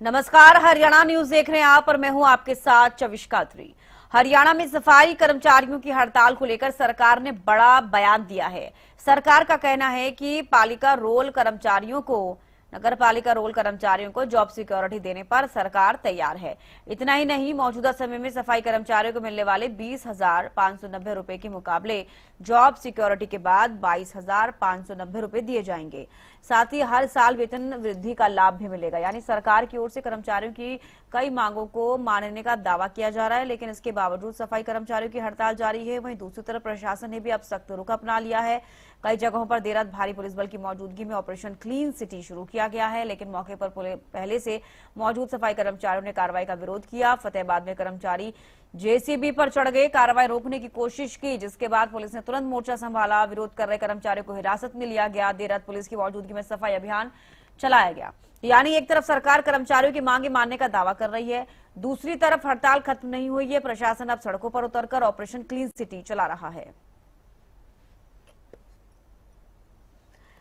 नमस्कार, हरियाणा न्यूज देख रहे हैं आप और मैं हूं आपके साथ चविष्का त्री। हरियाणा में सफाई कर्मचारियों की हड़ताल को लेकर सरकार ने बड़ा बयान दिया है। सरकार का कहना है कि नगर पालिका रोल कर्मचारियों को जॉब सिक्योरिटी देने पर सरकार तैयार है। इतना ही नहीं, मौजूदा समय में सफाई कर्मचारियों को मिलने वाले 20,590 रुपए के मुकाबले जॉब सिक्योरिटी के बाद 22,590 रुपए दिए जाएंगे। साथ ही हर साल वेतन वृद्धि का लाभ भी मिलेगा। यानी सरकार की ओर से कर्मचारियों की कई मांगों को मानने का दावा किया जा रहा है, लेकिन इसके बावजूद सफाई कर्मचारियों की हड़ताल जारी है। वहीं दूसरी तरफ प्रशासन ने भी अब सख्त रुख अपना लिया है। कई जगहों पर देर रात भारी पुलिस बल की मौजूदगी में ऑपरेशन क्लीन सिटी शुरू किया गया है, लेकिन मौके पर पहले से मौजूद सफाई कर्मचारियों ने कार्रवाई का विरोध किया। फतेहाबाद में कर्मचारी जेसीबी पर चढ़ गए, कार्रवाई रोकने की कोशिश की, जिसके बाद पुलिस ने तुरंत मोर्चा संभाला। विरोध कर रहे कर्मचारियों को हिरासत में लिया गया। देर रात पुलिस की मौजूदगी में सफाई अभियान चलाया गया। यानी एक तरफ सरकार कर्मचारियों की मांगे मानने का दावा कर रही है, दूसरी तरफ हड़ताल खत्म नहीं हुई है। प्रशासन अब सड़कों पर उतरकर ऑपरेशन क्लीन सिटी चला रहा है।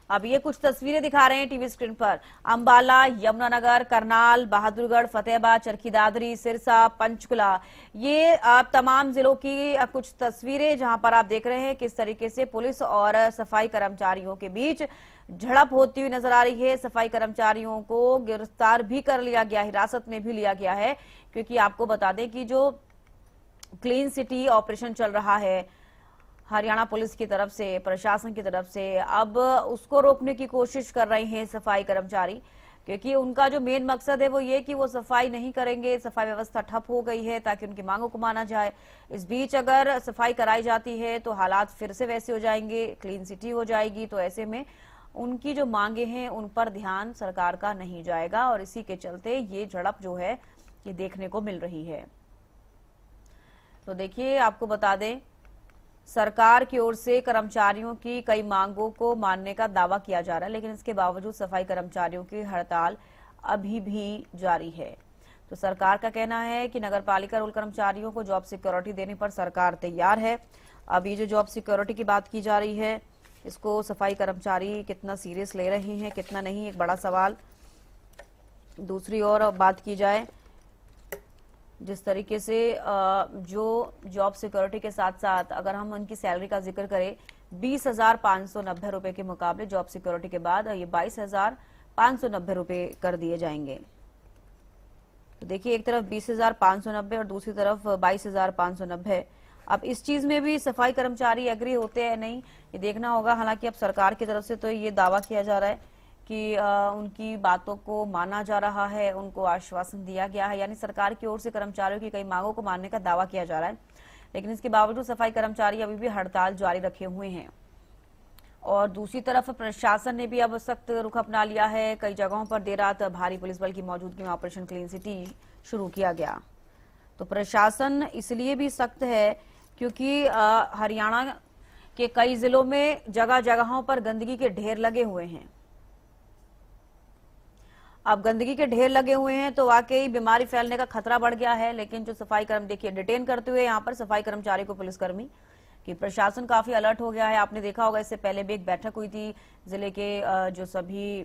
अब ये कुछ तस्वीरें दिखा रहे हैं टीवी स्क्रीन पर। अंबाला, यमुनानगर, करनाल, बहादुरगढ़, फतेहाबाद, चरखी दादरी, सिरसा, पंचकुला, ये तमाम जिलों की कुछ तस्वीरें जहां पर आप देख रहे हैं किस तरीके से पुलिस और सफाई कर्मचारियों के बीच झड़प होती हुई नजर आ रही है। सफाई कर्मचारियों को गिरफ्तार भी कर लिया गया, हिरासत में भी लिया गया है, क्योंकि आपको बता दें कि जो क्लीन सिटी ऑपरेशन चल रहा है हरियाणा पुलिस की तरफ से, प्रशासन की तरफ से, अब उसको रोकने की कोशिश कर रहे हैं सफाई कर्मचारी, क्योंकि उनका जो मेन मकसद है वो ये कि वो सफाई नहीं करेंगे। सफाई व्यवस्था ठप हो गई है ताकि उनकी मांगों को माना जाए। इस बीच अगर सफाई कराई जाती है तो हालात फिर से वैसे हो जाएंगे, क्लीन सिटी हो जाएगी। तो ऐसे में उनकी जो मांगे हैं उन पर ध्यान सरकार का नहीं जाएगा और इसी के चलते ये झड़प जो है ये देखने को मिल रही है। तो देखिए, आपको बता दें, सरकार की ओर से कर्मचारियों की कई मांगों को मानने का दावा किया जा रहा है, लेकिन इसके बावजूद सफाई कर्मचारियों की हड़ताल अभी भी जारी है। तो सरकार का कहना है कि नगर पालिका रोल कर्मचारियों को जॉब सिक्योरिटी देने पर सरकार तैयार है। अब ये जो जॉब सिक्योरिटी की बात की जा रही है, इसको सफाई कर्मचारी कितना सीरियस ले रहे हैं, कितना नहीं, एक बड़ा सवाल। दूसरी ओर बात की जाए, जिस तरीके से जो जॉब सिक्योरिटी के साथ साथ अगर हम उनकी सैलरी का जिक्र करें, 20,590 रुपए के मुकाबले जॉब सिक्योरिटी के बाद ये 22,590 रुपए कर दिए जाएंगे। तो देखिए, एक तरफ 20,590 और दूसरी तरफ 22,590। अब इस चीज में भी सफाई कर्मचारी एग्री होते हैं नहीं, ये देखना होगा। हालांकि अब सरकार की तरफ से तो ये दावा किया जा रहा है कि उनकी बातों को माना जा रहा है, उनको आश्वासन दिया गया है। यानी सरकार की ओर से कर्मचारियों की कई मांगों को मानने का दावा किया जा रहा है, लेकिन इसके बावजूद सफाई कर्मचारी अभी भी हड़ताल जारी रखे हुए हैं। और दूसरी तरफ प्रशासन ने भी अब सख्त रुख अपना लिया है। कई जगहों पर देर रात भारी पुलिस बल की मौजूदगी में ऑपरेशन क्लीन सिटी शुरू किया गया। तो प्रशासन इसलिए भी सख्त है क्योंकि हरियाणा के कई जिलों में जगह जगहों पर गंदगी के ढेर लगे हुए हैं। अब गंदगी के ढेर लगे हुए हैं तो वाकई बीमारी फैलने का खतरा बढ़ गया है। लेकिन जो सफाई कर्म देखिए, डिटेन करते हुए यहाँ पर सफाई कर्मचारी को पुलिसकर्मी कि प्रशासन काफी अलर्ट हो गया है। आपने देखा होगा, इससे पहले भी एक बैठक हुई थी जिले के जो सभी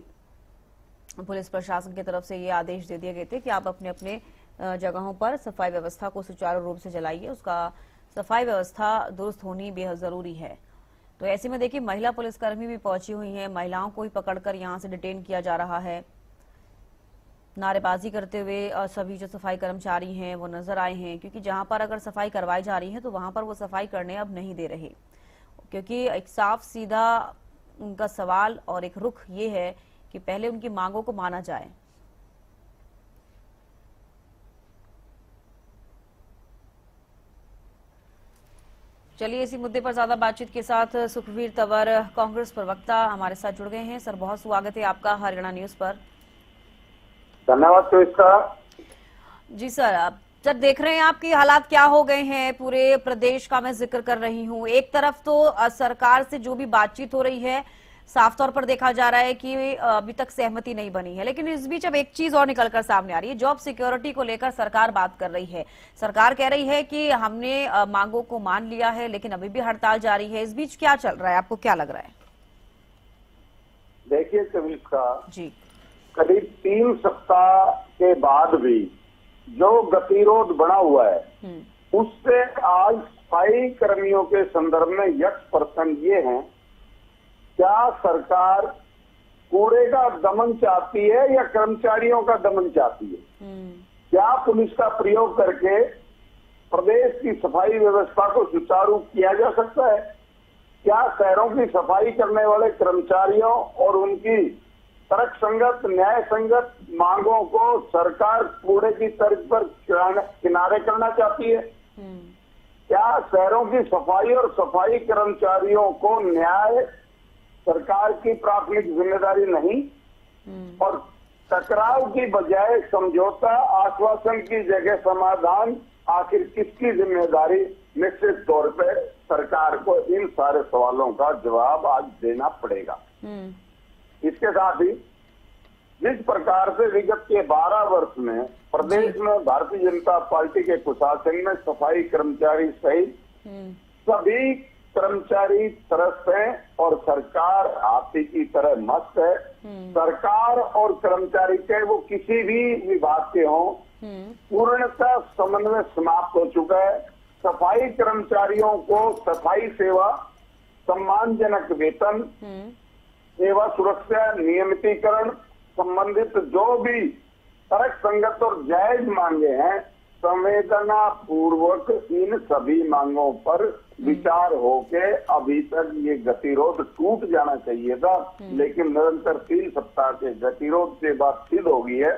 पुलिस प्रशासन की तरफ से ये आदेश दे दिए गए थे कि आप अपने अपने जगहों पर सफाई व्यवस्था को सुचारू रूप से चलाइए। उसका सफाई व्यवस्था दुरुस्त होनी बेहद जरूरी है। तो ऐसे में देखिए, महिला पुलिसकर्मी भी पहुंची हुई है, महिलाओं को ही पकड़कर यहाँ से डिटेन किया जा रहा है। नारेबाजी करते हुए सभी जो सफाई कर्मचारी हैं वो नजर आए हैं, क्योंकि जहां पर अगर सफाई करवाई जा रही है तो वहां पर वो सफाई करने अब नहीं दे रहे, क्योंकि एक साफ सीधा उनका सवाल और एक रुख ये है कि पहले उनकी मांगों को माना जाए। चलिए, इसी मुद्दे पर ज्यादा बातचीत के साथ सुखवीर तंवर, कांग्रेस प्रवक्ता, हमारे साथ जुड़ गए हैं। सर, बहुत स्वागत है आपका हरियाणा न्यूज पर। धन्यवाद। तो इसका जी सर, आप सर देख रहे हैं आपकी हालात क्या हो गए हैं, पूरे प्रदेश का मैं जिक्र कर रही हूँ। एक तरफ तो सरकार से जो भी बातचीत हो रही है, साफ तौर पर देखा जा रहा है कि अभी तक सहमति नहीं बनी है, लेकिन इस बीच अब एक चीज और निकलकर सामने आ रही है। जॉब सिक्योरिटी को लेकर सरकार बात कर रही है। सरकार कह रही है कि हमने मांगों को मान लिया है, लेकिन अभी भी हड़ताल जारी है। इस बीच क्या चल रहा है, आपको क्या लग रहा है? देखिए, का जी, करीब 3 सप्ताह के बाद भी जो गतिरोध बना हुआ है, उससे आज सफाई कर्मियों के संदर्भ में यक्ष प्रश्न ये है, क्या सरकार कूड़े का दमन चाहती है या कर्मचारियों का दमन चाहती है? क्या पुलिस का प्रयोग करके प्रदेश की सफाई व्यवस्था को सुचारू किया जा सकता है? क्या शहरों की सफाई करने वाले कर्मचारियों और उनकी तर्क संगत, न्याय संगत मांगों को सरकार कूड़े की तर्ज पर किनारे करना चाहती है? क्या शहरों की सफाई और सफाई कर्मचारियों को न्याय सरकार की प्राथमिक जिम्मेदारी नहीं? और टकराव की बजाय समझौता, आश्वासन की जगह समाधान, आखिर किसकी जिम्मेदारी? निश्चित तौर पे सरकार को इन सारे सवालों का जवाब आज देना पड़ेगा। इसके साथ ही जिस प्रकार से विगत के 12 वर्ष में प्रदेश में भारतीय जनता पार्टी के कुशासन में सफाई कर्मचारी सहित सभी कर्मचारी त्रस्त हैं और सरकार हाथी की तरह मस्त है। सरकार और कर्मचारी के वो किसी भी विभाग के हों, पूर्णतः समन्वय समाप्त हो चुका है। सफाई कर्मचारियों को सफाई सेवा, सम्मानजनक वेतन, सेवा सुरक्षा, नियमितीकरण संबंधित जो भी तर्क संगत और जायज मांगे हैं, संवेदना पूर्वक इन सभी मांगों पर विचार होके अभी तक ये गतिरोध टूट जाना चाहिए था, लेकिन निरंतर 3 सप्ताह के गतिरोध के बाद सिद्ध हो गई है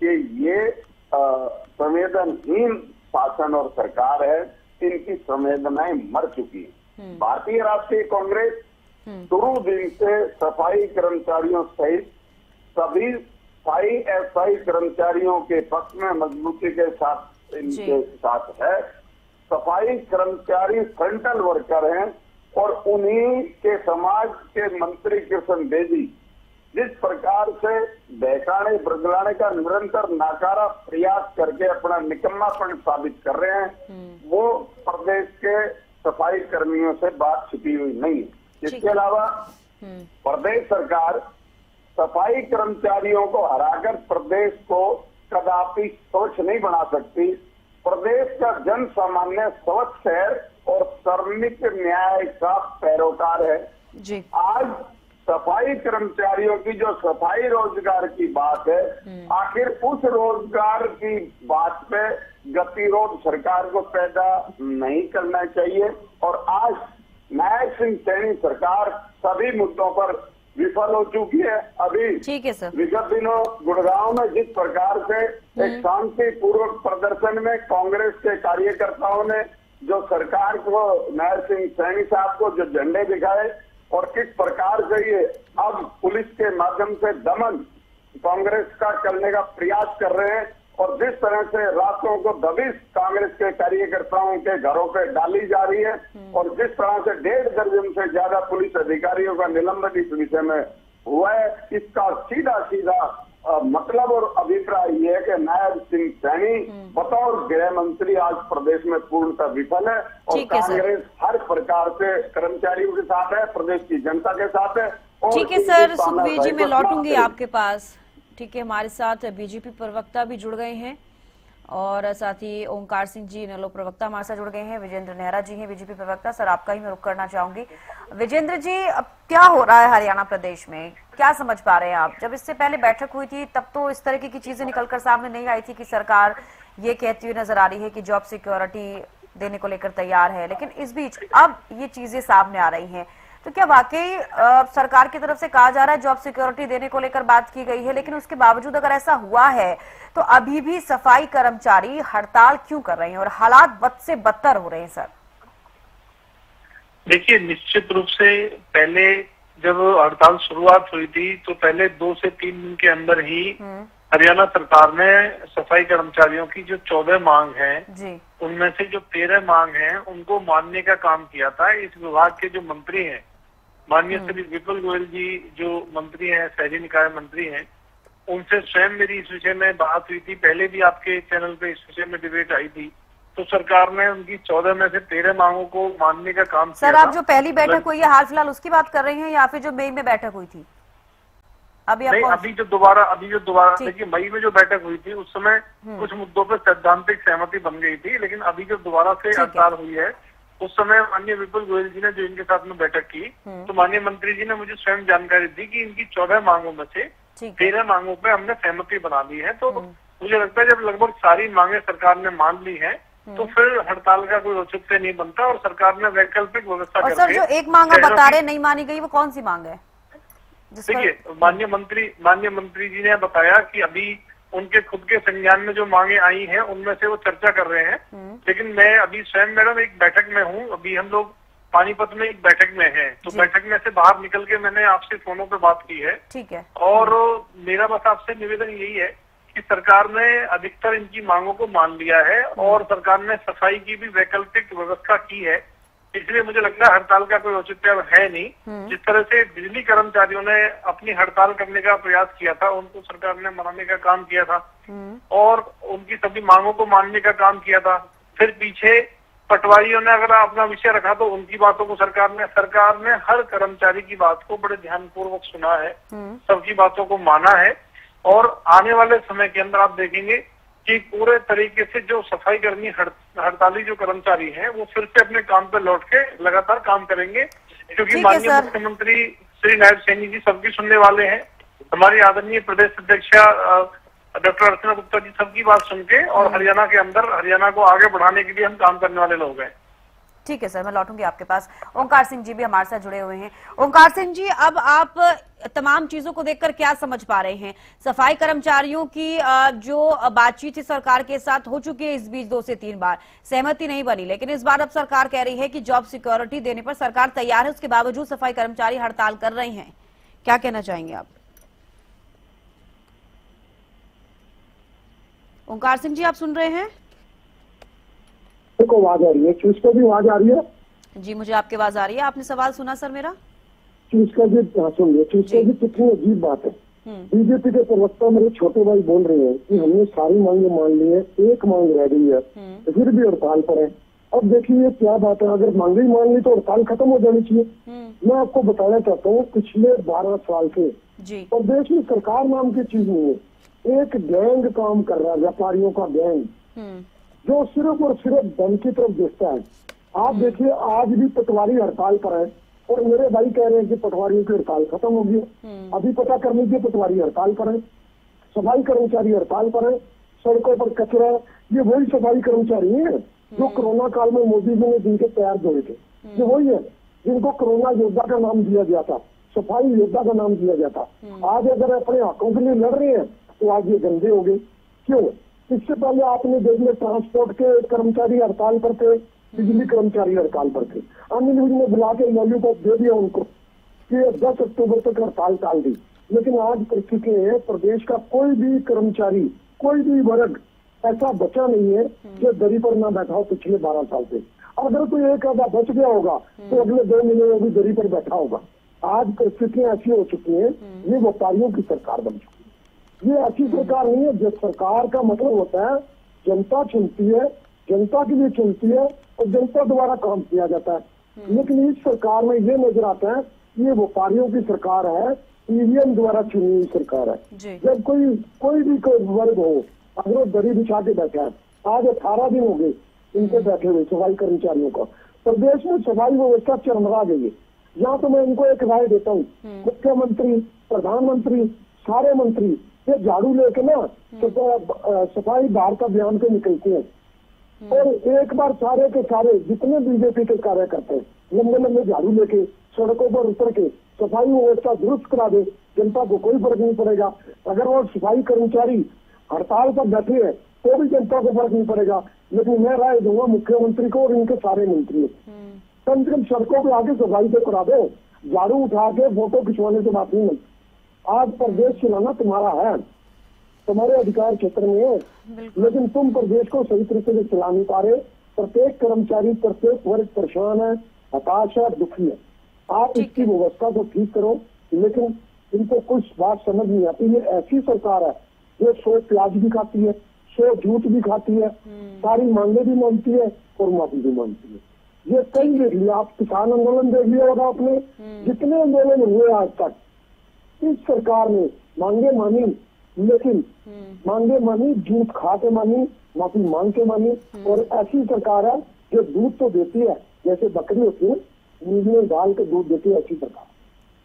कि ये संवेदनहीन शासन और सरकार है। इनकी संवेदनाएं मर चुकी है। भारतीय राष्ट्रीय कांग्रेस शुरू दिन से सफाई कर्मचारियों सहित सभी एसआई कर्मचारियों के पक्ष में मजबूती के साथ इनके साथ है। सफाई कर्मचारी फ्रंटल वर्कर हैं और उन्हीं के समाज के मंत्री कृष्ण बेदी जिस प्रकार से बहकाने बरगलाने का निरंतर नाकारा प्रयास करके अपना निकम्मापन साबित कर रहे हैं, वो प्रदेश के सफाई कर्मियों से बात छिपी हुई नहीं है। इसके अलावा प्रदेश सरकार सफाई कर्मचारियों को हराकर प्रदेश को कदापि स्वच्छ नहीं बना सकती। प्रदेश का जन सामान्य स्वच्छ शहर और श्रमिक न्याय का पैरोकार है जी। आज सफाई कर्मचारियों की जो सफाई रोजगार की बात है, आखिर उस रोजगार की बात पे गतिरोध सरकार को पैदा नहीं करना चाहिए। और आज न्याय सिंह सैनी सरकार सभी मुद्दों पर विफल हो चुकी है। अभी ठीक है सर, विगत दिनों गुड़गांव में जिस प्रकार से एक शांतिपूर्वक प्रदर्शन में कांग्रेस के कार्यकर्ताओं ने जो सरकार को, न्याय सिंह सैनी साहब को जो झंडे दिखाए और किस प्रकार से ये अब पुलिस के माध्यम से दमन कांग्रेस का करने का प्रयास कर रहे हैं और जिस तरह से रातों को दबिश कांग्रेस के कार्यकर्ताओं के घरों पे डाली जा रही है और जिस तरह से 1.5 दर्जन से ज्यादा पुलिस अधिकारियों का निलंबन इस विषय में हुआ है, इसका सीधा सीधा मतलब और अभिप्राय ये है कि नायब सिंह सैनी बतौर गृह मंत्री आज प्रदेश में पूर्णतः विफल है और कांग्रेस हर प्रकार से कर्मचारियों के साथ है, प्रदेश की जनता के साथ है। ठीक है सर, सुखबीर जी मैं लौटूंगी आपके पास। ठीक है, हमारे साथ बीजेपी प्रवक्ता भी जुड़ गए हैं और साथ ही ओंकार सिंह जी नलो प्रवक्ता हमारे साथ जुड़ गए हैं। विजेंद्र नेहरा जी हैं बीजेपी प्रवक्ता। सर आपका ही मैं रुख करना चाहूंगी। विजेंद्र जी, अब क्या हो रहा है हरियाणा प्रदेश में, क्या समझ पा रहे हैं आप? जब इससे पहले बैठक हुई थी तब तो इस तरह की चीजें निकलकर सामने नहीं आई थी कि सरकार ये कहती हुई नजर आ रही है कि जॉब सिक्योरिटी देने को लेकर तैयार है, लेकिन इस बीच अब ये चीजें सामने आ रही हैं। तो क्या वाकई सरकार की तरफ से कहा जा रहा है जॉब सिक्योरिटी देने को लेकर बात की गई है, लेकिन उसके बावजूद अगर ऐसा हुआ है तो अभी भी सफाई कर्मचारी हड़ताल क्यों कर रहे हैं और हालात बद से बदतर हो रहे हैं? सर देखिए, निश्चित रूप से पहले जब हड़ताल शुरुआत हुई थी तो पहले 2 से 3 दिन के अंदर ही हरियाणा सरकार ने सफाई कर्मचारियों की जो 14 मांग है उनमें से जो 13 मांग है उनको मानने का काम किया था। इस विभाग के जो मंत्री हैं माननीय श्री विपुल गोयल जी जो मंत्री हैं, शहरी निकाय मंत्री हैं, उनसे स्वयं मेरी इस विषय में बात हुई थी। पहले भी आपके चैनल पे इस विषय में डिबेट आई थी, तो सरकार ने उनकी 14 में से 13 मांगों को मानने का काम किया। सर आप जो पहली बैठक हुई है हाल फिलहाल उसकी बात कर रहे हैं या फिर जो मई में बैठक हुई थी? नहीं, अभी जो दोबारा देखिए, मई में जो बैठक हुई थी उस समय कुछ मुद्दों पर सैद्धांतिक सहमति बन गई थी, लेकिन अभी जो दोबारा से हड़ताल हुई है उस समय माननीय विपुल गोयल जी ने जो इनके साथ में बैठक की, तो माननीय मंत्री जी ने मुझे स्वयं जानकारी दी कि इनकी 14 मांगों में से 13 मांगों पे हमने सहमति बना ली है। तो मुझे लगता है जब लगभग सारी मांगे सरकार ने मान ली है तो फिर हड़ताल का कोई औचित्य नहीं बनता और सरकार ने वैकल्पिक व्यवस्था करके। सर, जो एक मांग आप बता रहे नहीं मानी गई, वो कौन सी मांग है? देखिए, माननीय मंत्री जी ने बताया कि अभी उनके खुद के संज्ञान में जो मांगे आई हैं उनमें से वो चर्चा कर रहे हैं, लेकिन मैं अभी स्वयं मैडम एक बैठक में हूँ। अभी हम लोग पानीपत में एक बैठक में हैं, तो बैठक में से बाहर निकल के मैंने आपसे फोनों पे बात की है। ठीक है। और मेरा बस आपसे निवेदन यही है कि सरकार ने अधिकतर इनकी मांगों को मान लिया है और सरकार ने सफाई की भी वैकल्पिक व्यवस्था की है, इसलिए मुझे लगता है हड़ताल का कोई औचित्य है नहीं। जिस तरह से बिजली कर्मचारियों ने अपनी हड़ताल करने का प्रयास किया था, उनको सरकार ने मनाने का काम किया था और उनकी सभी मांगों को मानने का काम किया था। फिर पीछे पटवारियों ने अगर अपना विषय रखा तो उनकी बातों को सरकार ने हर कर्मचारी की बात को बड़े ध्यानपूर्वक सुना है, सबकी बातों को माना है और आने वाले समय के अंदर आप देखेंगे कि पूरे तरीके से जो सफाई कर्मी हड़ताली जो कर्मचारी हैं वो फिर से अपने काम पर लौट के लगातार काम करेंगे, क्योंकि माननीय मुख्यमंत्री श्री नायब सैनी जी सबकी सुनने वाले हैं। हमारी आदरणीय प्रदेश अध्यक्षा डॉक्टर अर्चना गुप्ता जी सबकी बात सुन के और हरियाणा को आगे बढ़ाने के लिए हम काम करने वाले लोग हैं। ठीक है सर, मैं लौटूंगी आपके पास। ओंकार सिंह जी भी हमारे साथ जुड़े हुए हैं। ओंकार सिंह जी, अब आप तमाम चीजों को देखकर क्या समझ पा रहे हैं? सफाई कर्मचारियों की जो बातचीत सरकार के साथ हो चुकी है इस बीच 2 से 3 बार, सहमति नहीं बनी, लेकिन इस बार अब सरकार कह रही है कि जॉब सिक्योरिटी देने पर सरकार तैयार है, उसके बावजूद सफाई कर्मचारी हड़ताल कर रहे हैं। क्या कहना चाहेंगे आप? ओंकार सिंह जी, आप सुन रहे हैं? को आवाज आ रही है? चूस को भी आवाज आ रही है? जी, मुझे आपकी आवाज आ रही है। आपने सवाल सुना सर मेरा? चूस का भी सुन लिया। चूस का भी कितनी अजीब बात है। बीजेपी के प्रवक्ता मेरे छोटे भाई बोल रहे हैं कि हमने सारी मांगे मान ली है, एक मांग रह गई है, तो फिर भी हड़ताल पर है। अब देखिए क्या बात है, अगर मांगे ही मान ली तो हड़ताल खत्म हो जानी चाहिए। मैं आपको बताना चाहता हूँ, पिछले 12 साल से प्रदेश में सरकार नाम की चीज नहीं है। एक गैंग काम कर रहा है, व्यापारियों का गैंग, जो सिर्फ और सिर्फ धन की तरफ देखता है। आप देखिए, आज भी पटवारी हड़ताल पर है और मेरे भाई कह रहे हैं कि पटवारियों की हड़ताल खत्म हो गई। अभी पता कर लीजिए, पटवारी हड़ताल पर है, सफाई कर्मचारी हड़ताल पर है, सड़कों पर कचरा। ये वही सफाई कर्मचारी है जो कोरोना काल में मोदी जी ने जिनके पैर धोए थे। ये वही है जिनको कोरोना योद्धा का नाम दिया गया था, सफाई योद्धा का नाम दिया गया था। आज अगर अपने हकों के लिए लड़ रहे हैं तो आज ये गंदे हो गए। क्यों? इससे पहले आपने देख लिया, ट्रांसपोर्ट के कर्मचारी हड़ताल पर थे, बिजली कर्मचारी हड़ताल पर थे। अनिल विज ने बुला के लॉलीपॉप दे दिया उनको कि 10 अक्टूबर तक हड़ताल टाल दी। लेकिन आज परिस्थिति है, प्रदेश का कोई भी कर्मचारी, कोई भी वर्ग ऐसा बचा नहीं है जो दरी पर ना बैठा हो पिछले 12 साल से। अगर कोई एक आधा बच गया होगा तो अगले 2 महीने में भी दरी पर बैठा होगा। आज परिस्थितियां ऐसी हो चुकी है, ये व्यापारियों की सरकार बन चुकी है। ये अच्छी सरकार नहीं है। जो सरकार का मतलब होता है, जनता चुनती है, जनता के लिए चुनती है और जनता द्वारा काम किया जाता है। लेकिन इस सरकार में ये नजर आता है ये व्यापारियों की सरकार है, ईवीएम द्वारा चुनी हुई सरकार है। जब कोई भी वर्ग हो, अगर वो दरी बिछा के बैठा है, आज 18 दिन हो गए इनके बैठे हुए सफाई कर्मचारियों का। प्रदेश में सफाई व्यवस्था चरमरा गई है। यहाँ तो मैं इनको एक राय देता हूँ, मुख्यमंत्री, प्रधानमंत्री, सारे मंत्री ये झाड़ू लेके ना सफाई भारत अभियान पे निकलते हैं और एक बार सारे के सारे जितने बीजेपी के कार्यकर्ता हैं लंबे लंबे झाड़ू लेके सड़कों पर उतर के सफाई व्यवस्था दुरुस्त करा दे, जनता को कोई फर्क नहीं पड़ेगा। अगर वो सफाई कर्मचारी हड़ताल पर बैठे हैं तो भी जनता को फर्क नहीं पड़ेगा। लेकिन मैं राय दूंगा मुख्यमंत्री को और इनके सारे मंत्री, कम से कम सड़कों पे आगे सफाई तो करा दो। झाड़ू उठा के फोटो खिंचवाने से बात नहीं। आज प्रदेश चलाना तुम्हारा है, तुम्हारे अधिकार क्षेत्र में है, लेकिन तुम प्रदेश को सही तरीके से चला नहीं पा रहे। प्रत्येक कर्मचारी, प्रत्येक वर्ग परेशान है, हताश है, दुखी है। आप इसकी व्यवस्था को ठीक करो, लेकिन इनको कुछ बात समझ नहीं आती। ये ऐसी सरकार है जो 100 प्याज भी खाती है, 100 झूठ भी खाती है, सारी मांगे भी मानती है और माफी भी मानती है। ये कई देख लिया आप, किसान आंदोलन देख लिया होगा आपने, जितने आंदोलन हुए आज तक इस सरकार ने मांगे मानी, लेकिन मांगे मानी, झूठ खा के मानी, माफी मांग के मानी। और ऐसी सरकार है जो दूध तो देती है जैसे बकरी होती है, नींद में डाल के दूध देती है, ऐसी सरकार।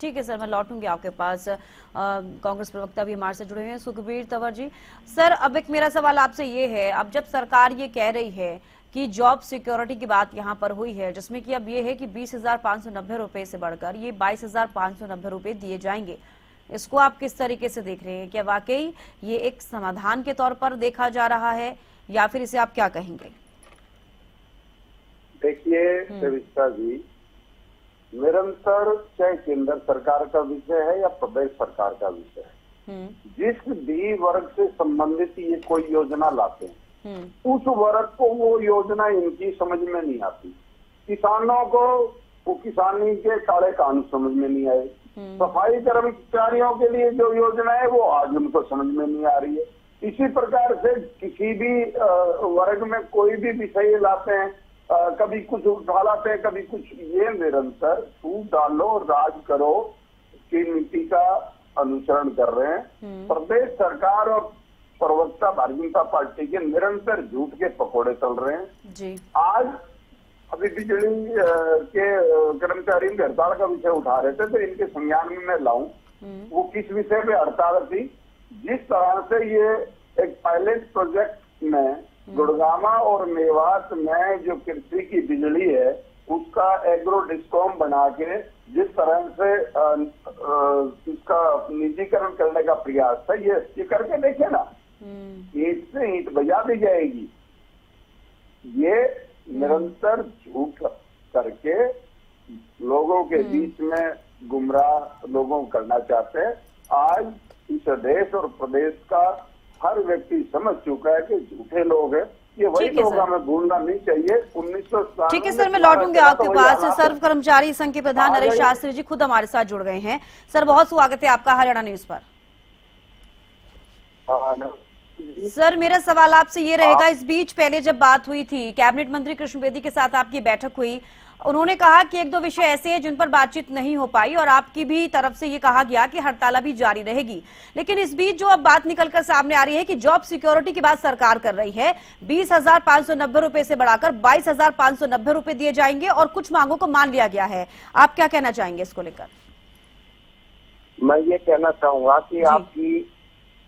ठीक है सर, मैं लौटूंगी आपके पास। कांग्रेस प्रवक्ता भी हमारे से जुड़े हुए हैं, सुखबीर तंवर जी। सर, अब एक मेरा सवाल आपसे ये है, अब जब सरकार ये कह रही है कि जॉब सिक्योरिटी की बात यहाँ पर हुई है, जिसमें कि अब ये है कि 20,590 रुपए से बढ़कर ये 22,590 रुपए दिए जाएंगे, इसको आप किस तरीके से देख रहे हैं? क्या वाकई ये एक समाधान के तौर पर देखा जा रहा है या फिर इसे आप क्या कहेंगे? देखिए सविता जी, निरंतर चाहे केंद्र सरकार का विषय है या प्रदेश सरकार का विषय है, जिस भी वर्ग से संबंधित ये कोई योजना लाते हैं उस वर्ग को वो योजना इनकी समझ में नहीं आती। किसानों को वो किसानी के काले कानून समझ में नहीं आए, सफाई कर्मचारियों के लिए जो योजना है वो आज उनको समझ में नहीं आ रही है। इसी प्रकार से किसी भी वर्ग में कोई भी विषय लाते हैं, कभी कुछ उठा लाते हैं, कभी कुछ। ये निरंतर फूट डालो राज करो की नीति का अनुसरण कर रहे हैं। प्रदेश सरकार और प्रवक्ता भारतीय जनता पार्टी के निरंतर झूठ के पकौड़े चल रहे हैं जी। आज अभी बिजली के कर्मचारी हड़ताल का विषय उठा रहे थे, तो इनके संज्ञान में मैं लाऊं वो किस विषय पे हड़ताल थी। जिस तरह से ये एक पायलट प्रोजेक्ट में गुड़गामा और मेवात में जो कृषि की बिजली है उसका एग्रो डिस्कॉम बना के जिस तरह से इसका निजीकरण करने का प्रयास था, ये करके देखे ना, ईंट से ईंट बजा दी जाएगी। ये निरंतर झूठ करके लोगों के बीच में गुमराह लोगों को करना चाहते हैं। आज इस देश और प्रदेश का हर व्यक्ति समझ चुका है कि झूठे लोग हैं। ये वही लोग हमें भूलना नहीं चाहिए। 1997 ठीक है सर, मैं लौटूंगी आपके पास। सर्व कर्मचारी संघ के प्रधान नरेश शास्त्री जी खुद हमारे साथ जुड़ गए हैं। सर, बहुत स्वागत है आपका हरियाणा न्यूज पर। सर, मेरा सवाल आपसे ये रहेगा, इस बीच पहले जब बात हुई थी, कैबिनेट मंत्री कृष्ण बेदी के साथ आपकी बैठक हुई, उन्होंने कहा कि एक दो विषय ऐसे हैं जिन पर बातचीत नहीं हो पाई और आपकी भी तरफ से ये कहा गया कि हड़ताल भी जारी रहेगी। लेकिन इस बीच जो अब बात निकलकर सामने आ रही है कि जॉब सिक्योरिटी की बात सरकार कर रही है, 20,590 रुपए से बढ़ाकर 22,590 रुपए दिए जाएंगे और कुछ मांगों को मान लिया गया है। आप क्या कहना चाहेंगे इसको लेकर? मैं ये कहना चाहूंगा कि आपकी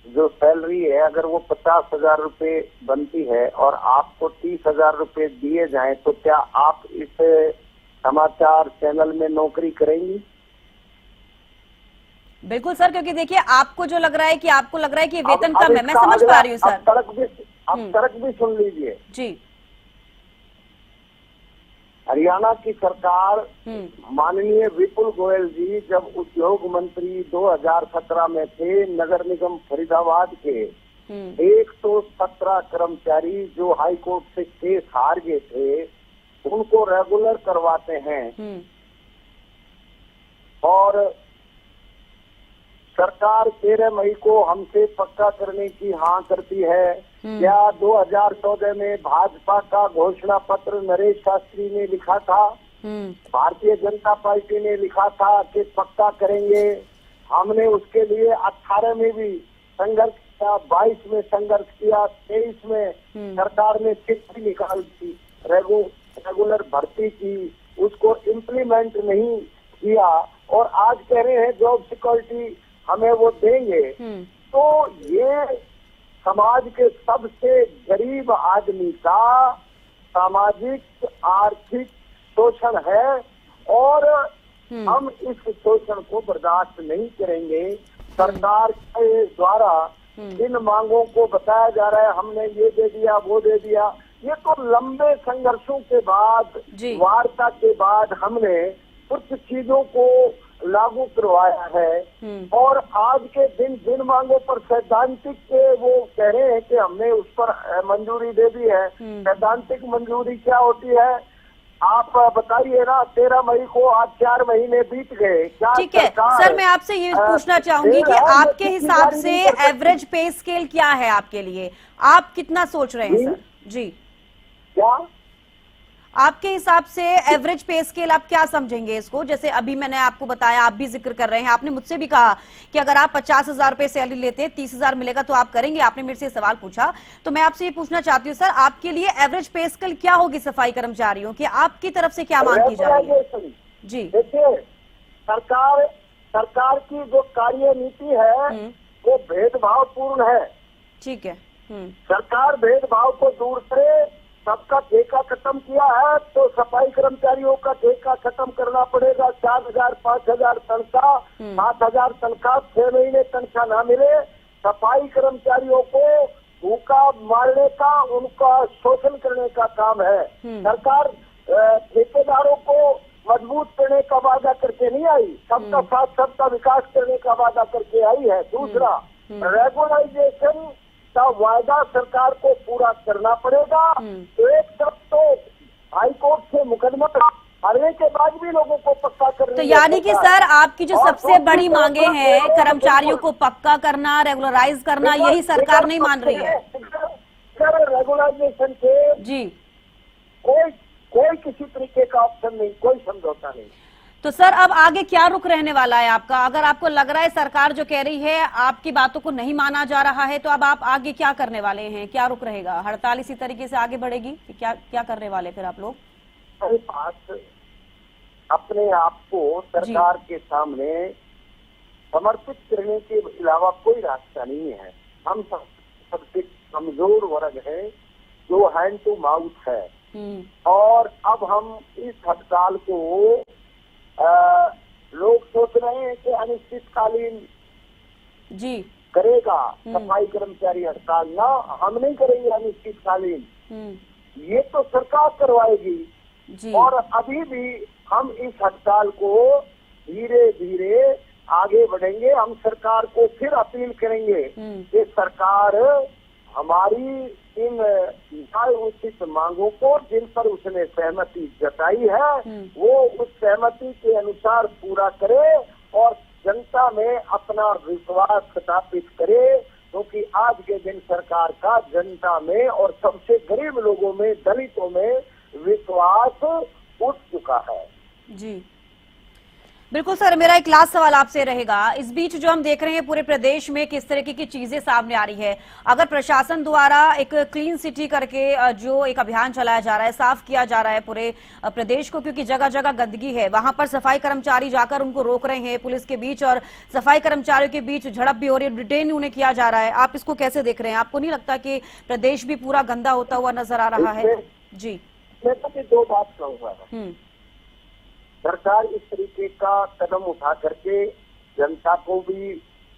जो सैलरी है अगर वो 50,000 रुपए बनती है और आपको 30,000 रुपए दिए जाएं, तो क्या आप इस समाचार चैनल में नौकरी करेंगी? बिल्कुल सर, क्योंकि देखिए आपको जो लग रहा है कि आपको लग रहा है कि वेतन कम है, मैं समझ पा रही हूँ सर। आप तर्क भी सुन लीजिए जी। हरियाणा की सरकार माननीय विपुल गोयल जी जब उद्योग मंत्री 2017 में थे, नगर निगम फरीदाबाद के 117 कर्मचारी जो हाई कोर्ट से केस हार गए थे उनको रेगुलर करवाते हैं। और सरकार 13 मई को हमसे पक्का करने की हाँ करती है। क्या 2014 में भाजपा का घोषणा पत्र नरेश शास्त्री ने लिखा था, भारतीय जनता पार्टी ने लिखा था कि पक्का करेंगे। हमने उसके लिए 18 में भी संघर्ष किया, 22 में संघर्ष किया, 23 में सरकार ने चिट्ठी निकाली थी, रेगुलर भर्ती की, उसको इम्प्लीमेंट नहीं किया और आज कह रहे हैं जॉब सिक्योरिटी हमें वो देंगे। तो ये समाज के सबसे गरीब आदमी का सामाजिक आर्थिक शोषण है और हम इस शोषण को बर्दाश्त नहीं करेंगे। सरकार के द्वारा इन मांगों को बताया जा रहा है हमने ये दे दिया वो दे दिया, ये तो लंबे संघर्षों के बाद, वार्ता के बाद हमने कुछ चीजों को लागू करवाया है और आज के दिन जिन मांगों पर सैद्धांतिक के वो कह रहे हैं कि हमने उस पर मंजूरी दे दी है। सैद्धांतिक मंजूरी क्या होती है आप बताइए ना। 13 मई को आज 4 महीने बीत गए। ठीक है सर, मैं आपसे ये पूछना चाहूंगी कि आपके हिसाब से एवरेज पे स्केल क्या है आपके लिए, आप कितना सोच रहे हैं सर? जी, क्या आपके हिसाब से एवरेज पे स्केल आप क्या समझेंगे इसको? जैसे अभी मैंने आपको बताया, आप भी जिक्र कर रहे हैं, आपने मुझसे भी कहा कि अगर आप 50,000 रुपए सैलरी लेते हैं, 30,000 मिलेगा तो आप करेंगे। आपने मेरे से सवाल पूछा, तो मैं आपसे ये पूछना चाहती हूँ सर, आपके लिए एवरेज पे स्केल क्या होगी सफाई कर्मचारियों की? आपकी तरफ से क्या मांग की जा रही है? जी देखिए, सरकार की जो कार्य नीति है वो भेदभाव पूर्ण है। ठीक है। सरकार भेदभाव को दूर करे, सबका ठेका खत्म किया है तो सफाई कर्मचारियों का ठेका खत्म करना पड़ेगा। 4,000 5,000 तनख्वाह, 7,000 तनख्वाह, 6 महीने तनख्वाह ना मिले, सफाई कर्मचारियों को भूखा मारने का, उनका शोषण करने का काम है। सरकार ठेकेदारों को मजबूत करने का वादा करके नहीं आई, सबका साथ सबका विकास करने का वादा करके आई है। दूसरा, रेगुलाइजेशन का वायदा सरकार को पूरा करना पड़ेगा। एक तरफ तो हाईकोर्ट से मुकदमा हारने के बाद भी लोगों को पक्का करना, तो यानी कि सर आपकी जो सबसे बड़ी मांगे हैं, कर्मचारियों को पक्का करना, रेगुलराइज करना, यही सरकार नहीं मान रही है। रेगुलाइजेशन के जी कोई किसी तरीके का ऑप्शन नहीं, कोई समझौता नहीं। तो सर अब आगे क्या रुख रहने वाला है आपका? अगर आपको लग रहा है सरकार जो कह रही है आपकी बातों को नहीं माना जा रहा है, तो अब आप आगे क्या करने वाले हैं? क्या रुख रहेगा? हड़ताल इसी तरीके से आगे बढ़ेगी कि क्या करने वाले फिर आप लोग? मेरे पास अपने आप को सरकार के सामने समर्पित करने के अलावा कोई रास्ता नहीं है। हम सबसे कमजोर वर्ग है जो हैंड टू माउथ है, और अब हम इस हड़ताल को लोग सोच रहे हैं कि अनिश्चितकालीन जी करेगा सफाई कर्मचारी हड़ताल, ना हम नहीं करेंगे अनिश्चितकालीन, ये तो सरकार करवाएगी जी। और अभी भी हम इस हड़ताल को धीरे धीरे आगे बढ़ेंगे। हम सरकार को फिर अपील करेंगे कि सरकार हमारी इन न्याय उचित मांगों को, जिन पर उसने सहमति जताई है, वो उस सहमति के अनुसार पूरा करे और जनता में अपना विश्वास स्थापित करे, क्योंकि आज के दिन सरकार का जनता में और सबसे गरीब लोगों में, दलितों में विश्वास उठ चुका है। जी बिल्कुल सर, मेरा एक लास्ट सवाल आपसे रहेगा। इस बीच जो हम देख रहे हैं पूरे प्रदेश में किस तरीके की चीजें सामने आ रही है, अगर प्रशासन द्वारा एक क्लीन सिटी करके जो एक अभियान चलाया जा रहा है, साफ किया जा रहा है पूरे प्रदेश को, क्योंकि जगह जगह गंदगी है, वहां पर सफाई कर्मचारी जाकर उनको रोक रहे हैं, पुलिस के बीच और सफाई कर्मचारियों के बीच झड़प भी हो रही है, डिटेन उन्हें किया जा रहा है, आप इसको कैसे देख रहे हैं? आपको नहीं लगता कि प्रदेश भी पूरा गंदा होता हुआ नजर आ रहा है? जी मैं तो दो बात कहूँगा। सरकार इस तरीके का कदम उठा करके जनता को भी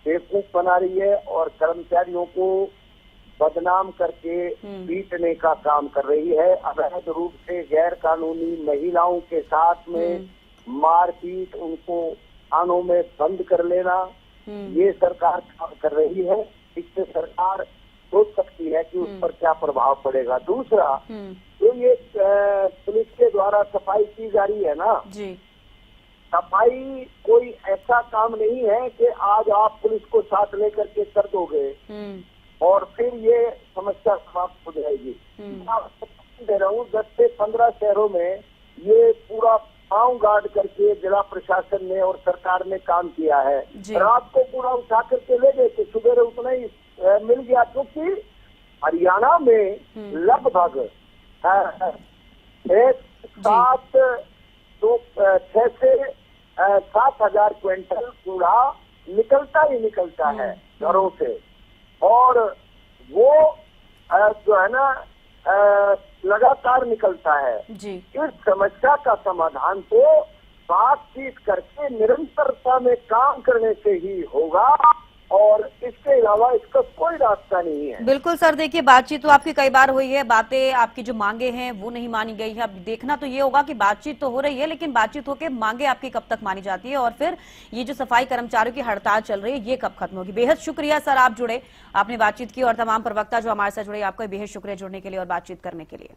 बेवकूफ बना रही है और कर्मचारियों को बदनाम करके पीटने का काम कर रही है। अवैध रूप से गैर कानूनी महिलाओं के साथ में मारपीट, उनको थानों में बंद कर लेना, ये सरकार काम कर रही है। इससे सरकार सोच सकती है कि उस पर क्या प्रभाव पड़ेगा। दूसरा, तो ये पुलिस के द्वारा सफाई की जा रही है ना जी, सफाई कोई ऐसा काम नहीं है कि आज आप पुलिस को साथ लेकर के कर दोगे और फिर ये समस्या समाप्त हो जाएगी। दे रहा हूँ 10 से 15 शहरों में ये पूरा पांव गार्ड करके जिला प्रशासन ने और सरकार ने काम किया है। रात को पूरा उठा करके ले गए थे, सुबह उतना ही मिल गया, क्योंकि हरियाणा में लगभग 6 से 7,000 क्विंटल कूड़ा निकलता ही निकलता है घरों से, और वो जो है ना लगातार निकलता है जी। इस समस्या का समाधान तो बातचीत करके निरंतरता में काम करने से ही होगा, और इसके अलावा इसका कोई रास्ता नहीं है। बिल्कुल सर, देखिए बातचीत तो आपकी कई बार हुई है, बातें आपकी जो मांगे हैं वो नहीं मानी गई है। अब देखना तो ये होगा कि बातचीत तो हो रही है, लेकिन बातचीत होकर मांगे आपकी कब तक मानी जाती है, और फिर ये जो सफाई कर्मचारियों की हड़ताल चल रही है ये कब खत्म होगी। बेहद शुक्रिया सर, आप जुड़े, आपने बातचीत की, और तमाम प्रवक्ता जो हमारे साथ जुड़े, आपका बेहद शुक्रिया जुड़ने के लिए और बातचीत करने के लिए।